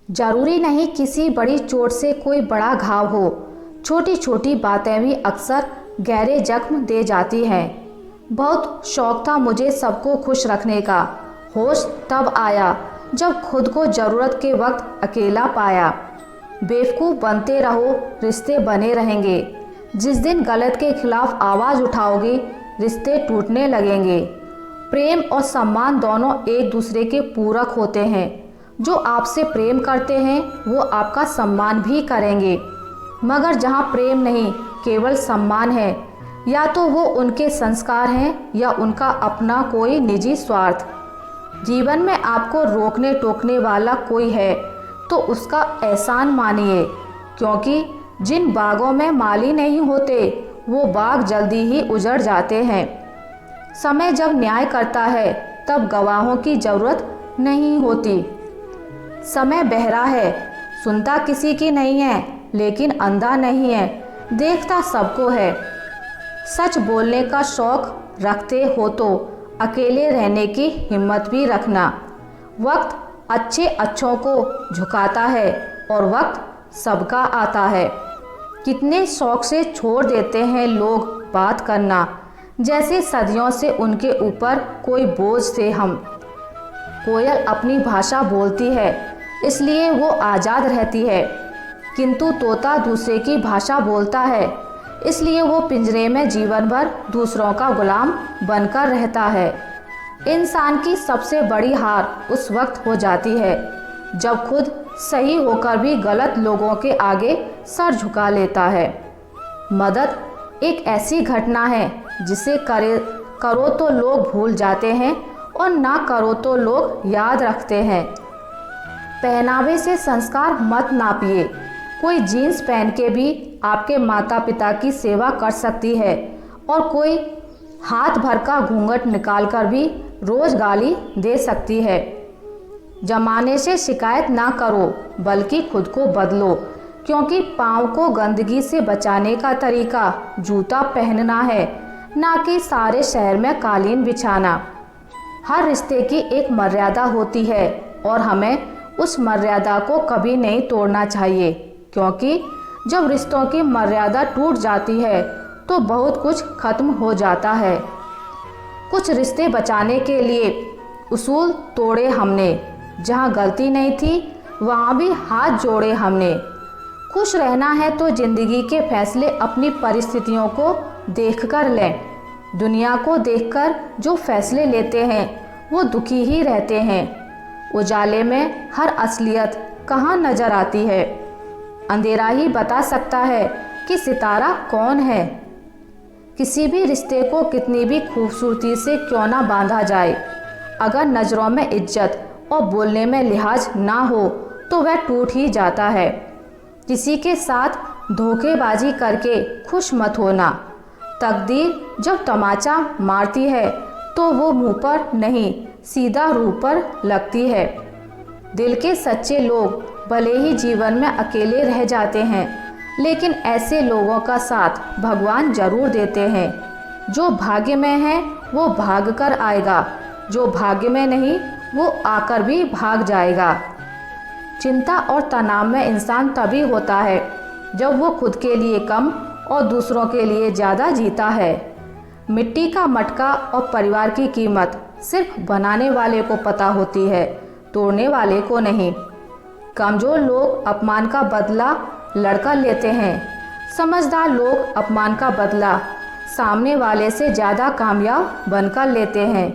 जरूरी नहीं किसी बड़ी चोट से कोई बड़ा घाव हो, छोटी छोटी बातें भी अक्सर गहरे जख्म दे जाती हैं। बहुत शौक था मुझे सबको खुश रखने का, होश तब आया जब खुद को ज़रूरत के वक्त अकेला पाया। बेवकूफ़ बनते रहो, रिश्ते बने रहेंगे। जिस दिन गलत के खिलाफ आवाज़ उठाओगे, रिश्ते टूटने लगेंगे। प्रेम और सम्मान दोनों एक दूसरे के पूरक होते हैं। जो आपसे प्रेम करते हैं वो आपका सम्मान भी करेंगे, मगर जहाँ प्रेम नहीं केवल सम्मान है, या तो वो उनके संस्कार हैं या उनका अपना कोई निजी स्वार्थ। जीवन में आपको रोकने टोकने वाला कोई है तो उसका एहसान मानिए, क्योंकि जिन बागों में माली नहीं होते वो बाग जल्दी ही उजड़ जाते हैं। समय जब न्याय करता है तब गवाहों की ज़रूरत नहीं होती। समय बहरा है, सुनता किसी की नहीं है, लेकिन अंधा नहीं है, देखता सबको है। सच बोलने का शौक रखते हो तो अकेले रहने की हिम्मत भी रखना। वक्त अच्छे अच्छों को झुकाता है और वक्त सबका आता है। कितने शौक से छोड़ देते हैं लोग बात करना, जैसे सदियों से उनके ऊपर कोई बोझ थे हम। कोयल अपनी भाषा बोलती है इसलिए वो आज़ाद रहती है, किंतु तोता दूसरे की भाषा बोलता है इसलिए वो पिंजरे में जीवन भर दूसरों का गुलाम बनकर रहता है। इंसान की सबसे बड़ी हार उस वक्त हो जाती है जब खुद सही होकर भी गलत लोगों के आगे सर झुका लेता है। मदद एक ऐसी घटना है जिसे करो तो लोग भूल जाते हैं और ना करो तो लोग याद रखते हैं। पहनावे से संस्कार मत नापिए। कोई जीन्स पहन के भी आपके माता पिता की सेवा कर सकती है और कोई हाथ भर का घूंघट निकालकर भी रोज़ गाली दे सकती है। जमाने से शिकायत ना करो बल्कि खुद को बदलो, क्योंकि पाँव को गंदगी से बचाने का तरीका जूता पहनना है, ना कि सारे शहर में कालीन बिछाना। हर रिश्ते की एक मर्यादा होती है और हमें उस मर्यादा को कभी नहीं तोड़ना चाहिए, क्योंकि जब रिश्तों की मर्यादा टूट जाती है तो बहुत कुछ खत्म हो जाता है। कुछ रिश्ते बचाने के लिए उसूल तोड़े हमने, जहाँ गलती नहीं थी वहाँ भी हाथ जोड़े हमने। खुश रहना है तो ज़िंदगी के फैसले अपनी परिस्थितियों को देखकर लें। दुनिया को देखकर जो फैसले लेते हैं वो दुखी ही रहते हैं। उजाले में हर असलियत कहाँ नज़र आती है। अंधेरा ही बता सकता है कि सितारा कौन है। किसी भी रिश्ते को कितनी भी खूबसूरती से क्यों ना बांधा जाए, अगर नज़रों में इज्जत और बोलने में लिहाज ना हो तो वह टूट ही जाता है। किसी के साथ धोखेबाजी करके खुश मत होना। तकदीर जब तमाचा मारती है तो वो मुंह पर नहीं सीधा रूह पर लगती है। दिल के सच्चे लोग भले ही जीवन में अकेले रह जाते हैं, लेकिन ऐसे लोगों का साथ भगवान जरूर देते हैं। जो भाग्य में है वो भाग कर आएगा, जो भाग्य में नहीं वो आकर भी भाग जाएगा। चिंता और तनाव में इंसान तभी होता है जब वो खुद के लिए कम और दूसरों के लिए ज़्यादा जीता है। मिट्टी का मटका और परिवार की कीमत सिर्फ बनाने वाले को पता होती है, तोड़ने वाले को नहीं। कमज़ोर लोग अपमान का बदला लड़कर लेते हैं, समझदार लोग अपमान का बदला सामने वाले से ज़्यादा कामयाब बनकर लेते हैं।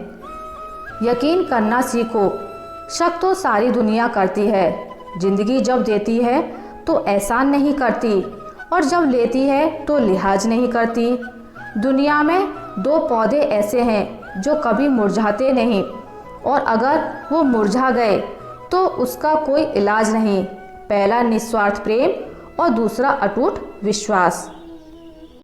यकीन करना सीखो, शक तो सारी दुनिया करती है। ज़िंदगी जब देती है तो एहसान नहीं करती, और जब लेती है तो लिहाज नहीं करती। दुनिया में दो पौधे ऐसे हैं जो कभी मुरझाते नहीं, और अगर वो मुरझा गए तो उसका कोई इलाज नहीं। पहला निस्वार्थ प्रेम और दूसरा अटूट विश्वास।